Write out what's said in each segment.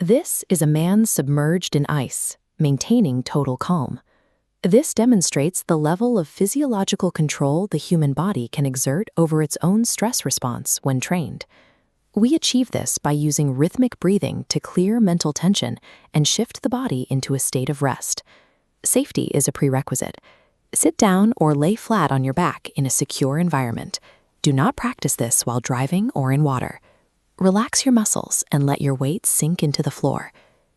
This is a man submerged in ice, maintaining total calm. This demonstrates the level of physiological control the human body can exert over its own stress response when trained. We achieve this by using rhythmic breathing to clear mental tension and shift the body into a state of rest. Safety is a prerequisite. Sit down or lay flat on your back in a secure environment. Do not practice this while driving or in water. Relax your muscles and let your weight sink into the floor.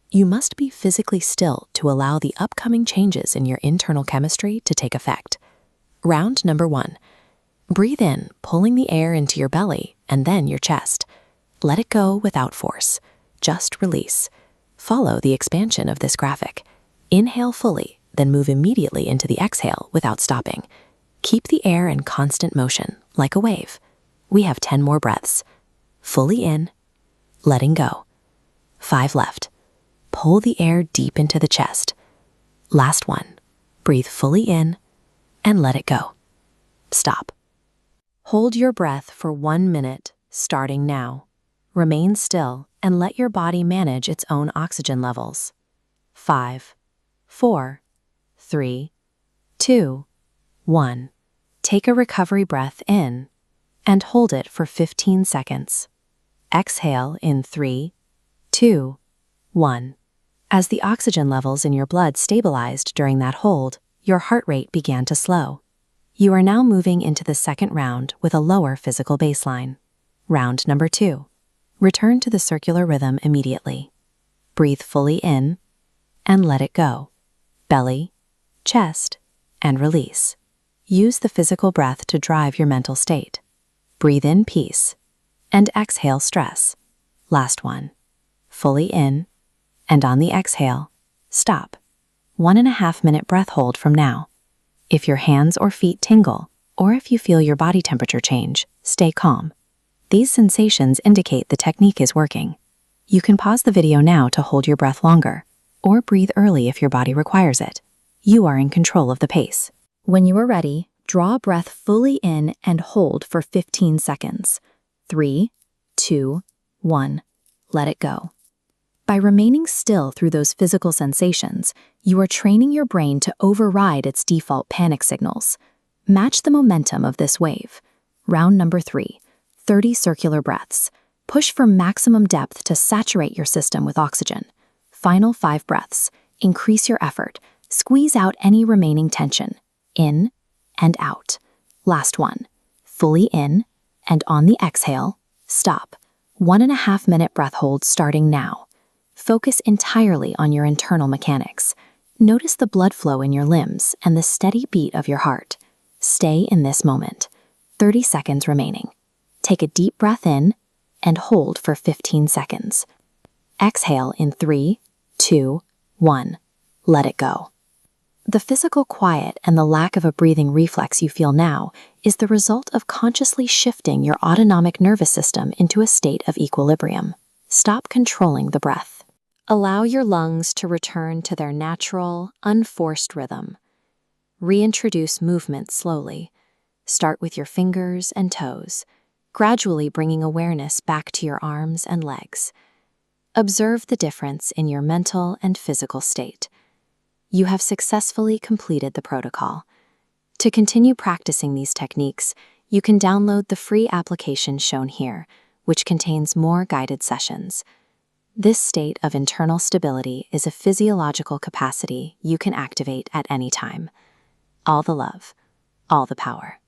You must be physically still to allow the upcoming changes in your internal chemistry to take effect. Round number 1. Breathe in, pulling the air into your belly and then your chest. Let it go without force. Just release. Follow the expansion of this graphic. Inhale fully, then move immediately into the exhale without stopping. Keep the air in constant motion, like a wave. We have 10 more breaths. Fully in, letting go. 5 left. Pull the air deep into the chest. Last one. Breathe fully in and let it go. Stop. Hold your breath for 1 minute, starting now. Remain still and let your body manage its own oxygen levels. 5, 4, 3, 2, 1. Take a recovery breath in and hold it for 15 seconds. Exhale in 3, 2, 1. As the oxygen levels in your blood stabilized during that hold, your heart rate began to slow. You are now moving into the second round with a lower physical baseline. Round number 2. Return to the circular rhythm immediately. Breathe fully in and let it go. Belly, chest, and release. Use the physical breath to drive your mental state. Breathe in peace and exhale stress. Last one. Fully in, and on the exhale, stop. 1.5 minute breath hold from now. If your hands or feet tingle, or if you feel your body temperature change, stay calm. These sensations indicate the technique is working. You can pause the video now to hold your breath longer, or breathe early if your body requires it. You are in control of the pace. When you are ready, draw a breath fully in and hold for 15 seconds. 3, 2, 1. Let it go. By remaining still through those physical sensations, you are training your brain to override its default panic signals. Match the momentum of this wave. Round number 3, 30 circular breaths. Push for maximum depth to saturate your system with oxygen. Final 5 breaths. Increase your effort. Squeeze out any remaining tension. In and out. Last one. Fully in, and on the exhale, stop. 1.5 minute breath hold starting now. Focus entirely on your internal mechanics. Notice the blood flow in your limbs and the steady beat of your heart. Stay in this moment. 30 seconds remaining. Take a deep breath in and hold for 15 seconds. Exhale in 3, 2, 1. Let it go. The physical quiet and the lack of a breathing reflex you feel now is the result of consciously shifting your autonomic nervous system into a state of equilibrium. Stop controlling the breath. Allow your lungs to return to their natural, unforced rhythm. Reintroduce movement slowly. Start with your fingers and toes, gradually bringing awareness back to your arms and legs. Observe the difference in your mental and physical state. You have successfully completed the protocol. To continue practicing these techniques, you can download the free application shown here, which contains more guided sessions. This state of internal stability is a physiological capacity you can activate at any time. All the love, all the power.